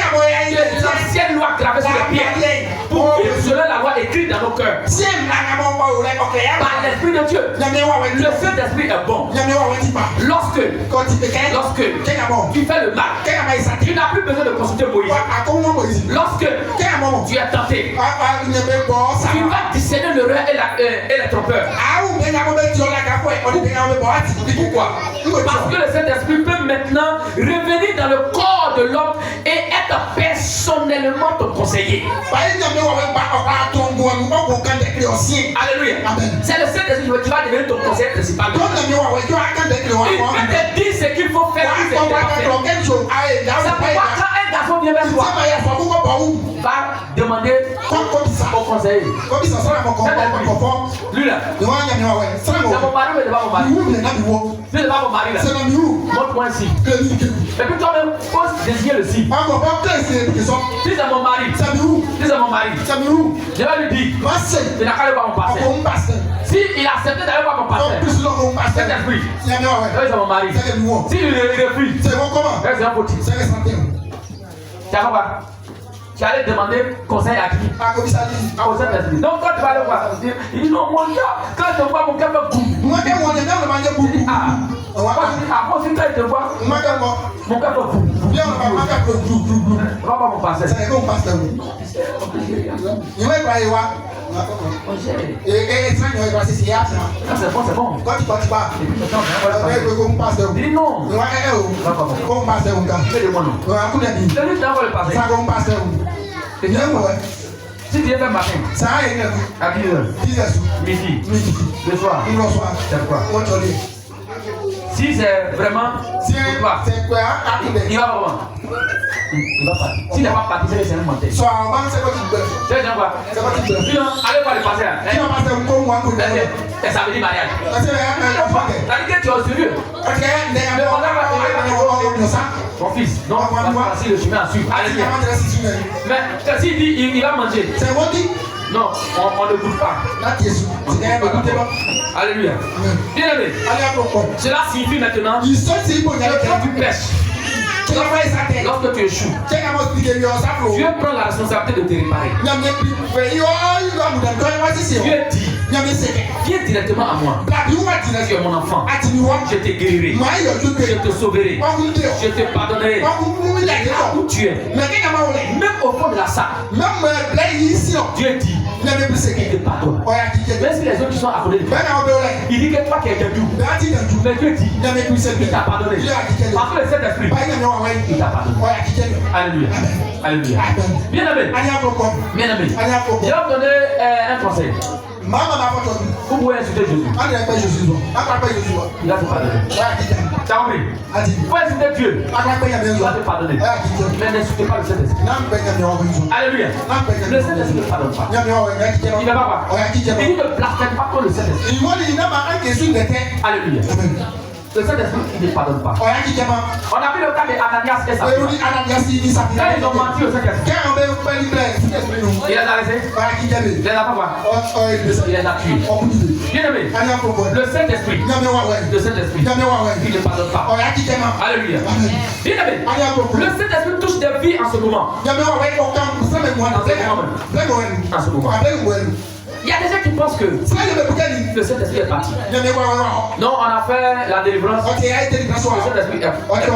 l'ancienne loi gravée sur les pierres pour vivre selon la loi écrite dans nos cœurs. Par l'Esprit de Dieu, le Saint-Esprit est bon. Lorsque tu fais le mal, tu n'as plus besoin de consulter Moïse. Lorsque tu es tenté, tu vas discerner le rêve et la trompeur. Pourquoi? Parce que le Saint-Esprit peut maintenant revenir dans le corps de l'homme et être personnellement ton conseiller. Alléluia. C'est le Saint-Esprit qui va devenir ton conseiller principal. Il va te dire ce qu'il faut faire. C'est pourquoi quand un garçon vient vers toi, va demander au conseiller. Lui là, c'est mon mari ou c'est pas mon mari? C'est pas mon mari là. Montre-moi ici. Et puis toi-même, pose désigner le si. Si c'est mon mari, si c'est mon mari, je vais lui dire, il n'a qu'à aller voir mon pasteur. Si il a accepté d'aller voir mon pasteur, c'est l'esprit. C'est mon mari. Si il refuse, c'est un petit. Tu vas voir. Tu allais demander conseil à qui? Au Saint-Esprit. Donc quand tu vas aller voir, il dit non, mon gars, quand je te vois, mon gars me boue. Après aussi quand il te voit, mon gars me boue. Va voir mon pasteur. C'est bon. Quand tu pars, il dit non. Si tu viens faire matin, à 10 heures, midi, le soir, c'est quoi? Si c'est vraiment pour toi, il va voir. Il va partir. S'il n'est pas parti, c'est un menteur. C'est quoi? Allez voir le pasteur. Et ça veut dire mariage. C'est-à-dire que tu es au sérieux. Mon fils, non, on va passer le chemin à suivre. Alléluia. Mais s'il dit il va manger, non, on ne goûte pas. Alléluia. Bien aimé. Cela signifie maintenant que tu pêches. Lorsque tu échoues, Dieu prend la responsabilité de te réparer. Dieu dit, viens directement à moi. Tu es mon enfant. Je te guérirai. Je te sauverai. Je te pardonnerai. Où tu es, même au fond de la salle, Dieu dit, il te pardonne. Même si les autres sont accordés, il dit que toi qui es debout, mais Dieu dit, il t'a pardonné. Parce que le Saint-Esprit, il t'a pardonné. Alléluia. Alléluia. Bien aimé. Bien aimé. Je vais vous donner un conseil. Vous pouvez insulter Jésus. Il va te pardonner. Tu as compris? Vous pouvez insulter Dieu. Il va te pardonner. Mais n'insultez pas le Saint-Esprit. Alléluia. Le Saint-Esprit ne pardonne pas. Il ne va pas. Il dit ne blasphème pas contre le Saint-Esprit. Alléluia. Le Saint-Esprit, il ne pardonne pas. On a vu le cas d'Ananias et Saphira. Quand ils ont menti au Saint-Esprit, il les a laissés. Il les a pas voir. Il les a tués. Bien aimé, le Saint-Esprit, il ne pardonne pas. Alléluia. Bien aimé, le Saint-Esprit touche des vies en ce moment. En ce moment. Il y a des gens qui pensent que le Saint-Esprit est parti. Non, on a fait la délivrance. Le Saint-Esprit est parti.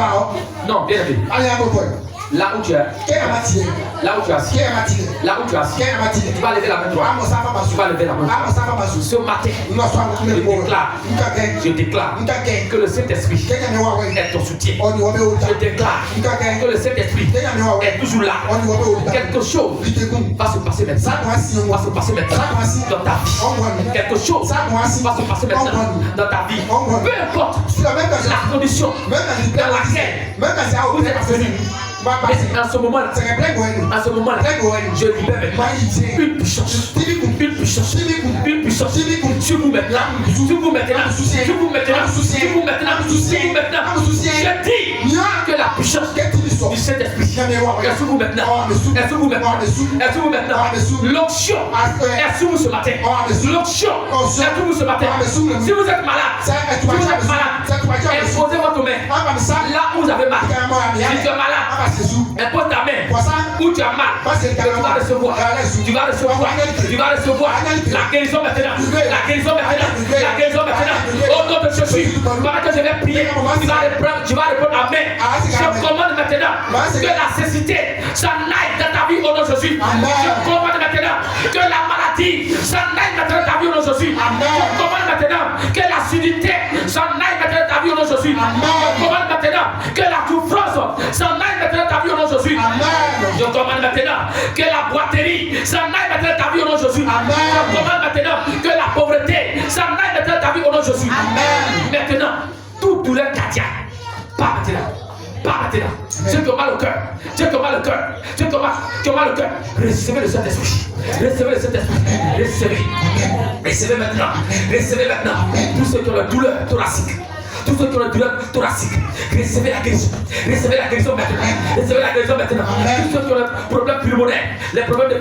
Non, bien aimé. Là où tu es, là où tu es assis, là où tu es assis, tu vas lever la main droite. Tu vas lever la main droite. Ce matin, je déclare que le Saint-Esprit est ton soutien. Je déclare que le Saint-Esprit est toujours là. Quelque chose va se passer maintenant. Va se passer maintenant dans ta vie. Quelque chose va se passer maintenant dans ta vie. Peu importe la condition dans laquelle vous êtes venu. Mais en ce moment-là, je libère maintenant une puissance sur vous maintenant, je dis que la puissance du Saint-Esprit est sur vous maintenant, l'onction est sur vous ce matin, l'onction est sur vous ce matin. Si vous êtes malade, imposez votre main là où vous avez mal. Si tu es malade, impose ta main où tu as mal. Tu vas recevoir la guérison maintenant. Au nom de Jésus, pendant que je vais prier, tu vas reprendre la main. Je commande maintenant que la cécité s'en aille dans ta vie au nom de Jésus. Je commande maintenant que la maladie s'en aille maintenant dans ta vie au nom de Jésus. Je commande maintenant que la sudité s'en aille maintenant dans ta vie au nom de Jésus. Je commande maintenant que la souffrance s'en aille maintenant dans ta vie au nom de Jésus. Je commande maintenant que la boiterie s'en aille maintenant dans ta vie au nom de Jésus. Je commande maintenant que la pauvreté s'en aille maintenant dans ta vie au nom de Jésus. Maintenant, toute douleur cardiaque, pas maintenant. Ceux qui ont mal au cœur, recevez le Saint-Esprit. Recevez maintenant. Tous ceux qui ont la douleur thoracique. Recevez la guérison maintenant. Tous ceux qui ont les problèmes pulmonaires, les problèmes de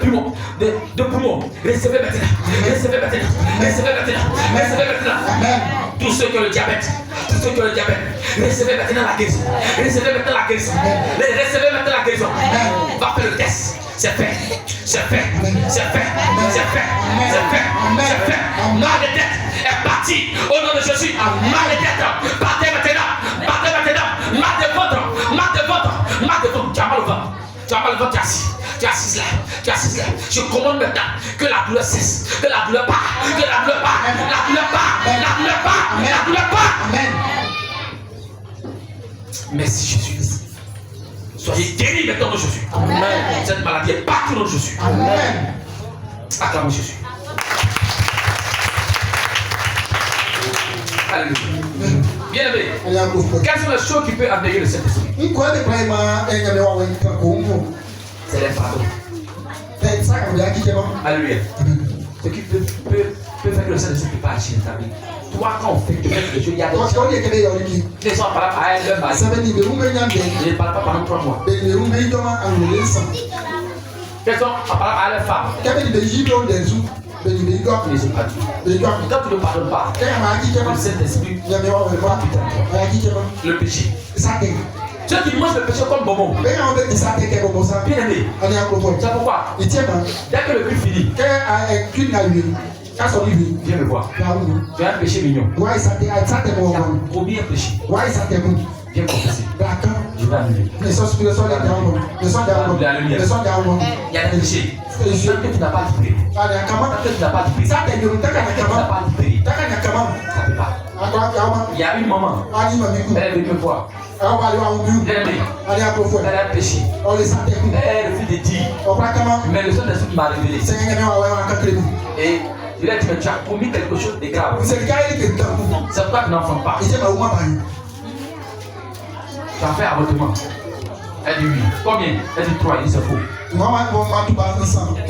poumons, recevez maintenant. Tous ceux qui ont le diabète, recevez maintenant la guérison. Recevez maintenant la guérison. Va faire le test. C'est fait. Mal de tête est parti au nom de Jésus. Mal de tête, partez maintenant. Mal de ventre. Tu as mal au ventre, tu es assis là. Je commande maintenant que la douleur cesse, que la douleur part. Amen. Merci Jésus. Soyez guéris maintenant de Jésus. Amen. Cette maladie est partout dans Jésus. Amen. Acclamons Jésus. Alléluia. Bien aimé. Quelles sont les choses qui peuvent amener le Saint-Esprit? C'est les pardons. Alléluia. Ce qui peut faire que le Saint-Esprit peut agir dans ta vie. Toi, quand on fait quelque chose, il y a des gens qui ne sont pas là à elle, je ne parle pas pendant 3 mois. Quelles sont à leur femme? Ils ne sont pas dit. Quand tu ne pardonnes pas, le Saint-Esprit, le péché. Ceux qui mangent le péché comme bonbon. Bien aimé. C'est pourquoi? Dès que le but finit, viens me voir. Tu as un péché mignon. Tu as promis un péché. Viens confesser. Je vais annuler. Il y a des péchés. Tant que tu n'as pas libéré. Ça ne peut pas. Il y a une maman. Elle est venue me voir. Elle a péché. Elle refuse de dire. Mais le Saint-Esprit m'a révélé. Et il a dit, mais tu as commis quelque chose de grave. C'est pourquoi tu n'enfantes pas. Tu as fait avortement. Elle dit oui. Combien? Elle dit 3. Il dit c'est faux. Tu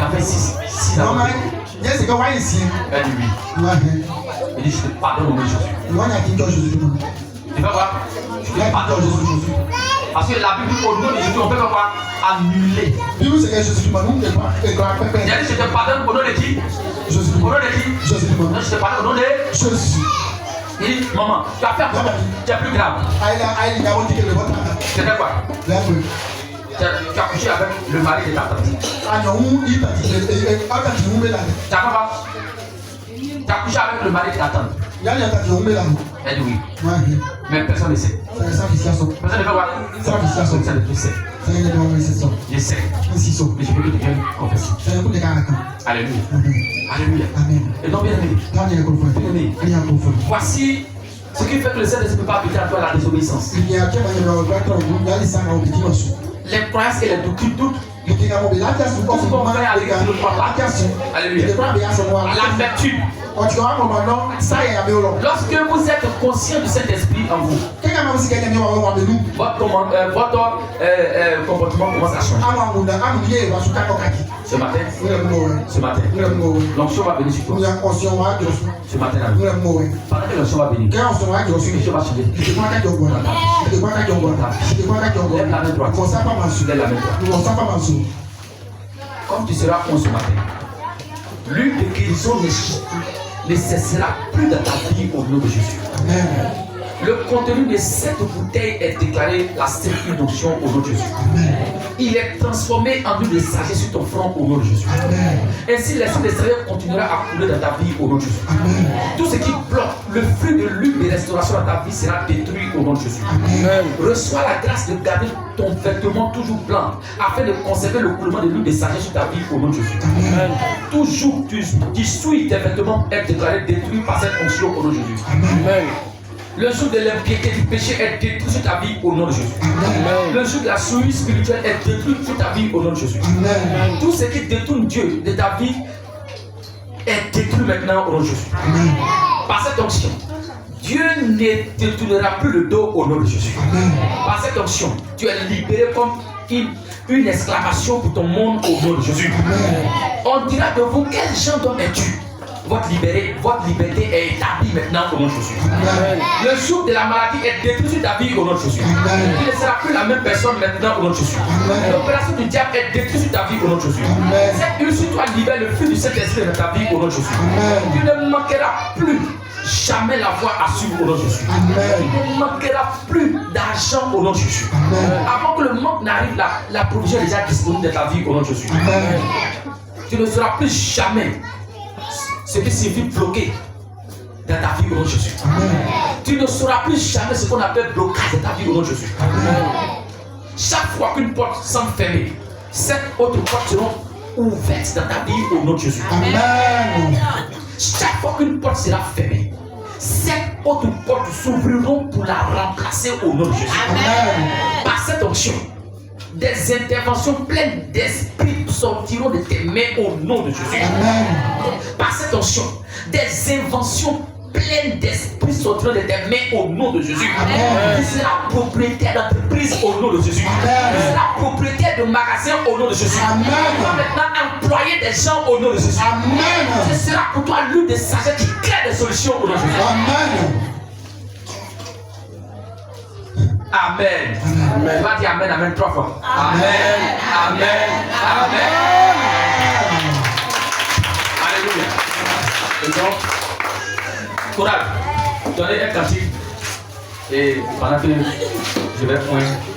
as fait 6 avortements. Elle dit oui. Il dit je te pardonne au nom de Jésus. Tu vas voir? Je te pardonne au nom de Jésus. Parce que la Bible, au nom de Jésus, on peut quoi? Annuler. Il a dit je te pardonne au nom de qui? Jésus. Au nom de qui? Jésus. Non, je te pardonne au nom de Jésus. Il dit, maman, tu as fait quoi? Tu es plus grave. Tu as fait quoi? Tu as couché avec le mari de ta tante. Ta papa, tu as couché avec le mari de ta tante. Elle dit oui. Mais personne ne sait. Personne ne veut voir. Personne ne sait. Je sais. Mais je veux que tu viennes confesser. Alléluia. Alléluia. Et donc, bien aimé, voici ce qui fait que le Saint-Esprit ne peut pas habiter en toi la désobéissance. Les croyances et les doctrines doutent. Alléluia. L'amertume. Lorsque vous êtes conscient du Saint-Esprit en vous, votre comportement commence à changer. Ce matin, l'onction va venir sur toi. Ce matin, pendant que l'onction va venir, l'onction va changer. Lève la main droite. Lève la main droite. Comme tu seras con ce matin, l'huile de guérison ne cessera plus dans ta vie au nom de Jésus. Amen. Le contenu de cette bouteille est déclaré la sainte onction au nom de Jésus. Amen. Il est transformé en huile de sagesse sur ton front au nom de Jésus. Amen. Ainsi, l'esprit de sagesse continuera à couler dans ta vie au nom de Jésus. Amen. Tout ce qui bloque le flux de l'huile de restauration dans ta vie sera détruit au nom de Jésus. Amen. Reçois la grâce de garder ton vêtement toujours blanc afin de conserver le coulement de l'huile de sagesse sur ta vie au nom de Jésus. Amen. Toujours tu souilles tes vêtements est déclaré détruit par cette onction au nom de Jésus. Amen. Le jour de l'impiété du péché est détruit sur ta vie au nom de Jésus. Amen. Le jour de la souillure spirituelle est détruit sur ta vie au nom de Jésus. Amen. Tout ce qui détourne Dieu de ta vie est détruit maintenant au nom de Jésus. Amen. Par cette onction, Dieu ne détournera plus le dos au nom de Jésus. Amen. Par cette onction, tu es libéré comme une exclamation pour ton monde au nom de Jésus. Amen. On dira de vous, quel genre d'homme es-tu? Votre liberté est établie maintenant au nom de Jésus. Amen. Le jour de la maladie est détruit sur ta vie au nom de Jésus. Amen. Tu ne seras plus la même personne maintenant au nom de Jésus. L'opération du diable est détruite sur ta vie au nom de Jésus. Amen. Cette huile sur toi libère le flux du Saint-Esprit dans ta vie au nom de Jésus. Amen. Tu ne manqueras plus jamais la voie à suivre au nom de Jésus. Amen. Tu ne manqueras plus d'argent au nom de Jésus. Amen. Avant que le manque n'arrive, la provision est déjà disponible dans ta vie au nom de Jésus. Amen. Tu ne seras plus jamais ce qui signifie bloqué dans ta vie au nom de Jésus. Amen. Tu ne sauras plus jamais ce qu'on appelle blocage dans ta vie au nom de Jésus. Amen. Chaque fois qu'une porte semble fermée, 7 autres portes seront ouvertes dans ta vie au nom de Jésus. Amen. Chaque fois qu'une porte sera fermée, 7 autres portes s'ouvriront pour la remplacer au nom de Jésus. Amen. Par cette onction, des interventions pleines d'esprit sortiront de tes mains au nom de Jésus. Amen. Par cette onction, des inventions pleines d'esprit sortiront de tes mains au nom de Jésus. Amen. Tu seras propriétaire d'entreprise au nom de Jésus. Amen. Tu seras propriétaire de magasin au nom de Jésus. Amen. Tu vas maintenant employer des gens au nom de Jésus. Amen. Ce sera pour toi l'une des sagesse qui crée des solutions au nom de Jésus. Amen. Amen. Amen. Tu vas dire Amen, Amen 3 fois. Amen. Amen. Amen. Alléluia. Et donc, courage. Donnez un cantique. Et pendant que je vais point.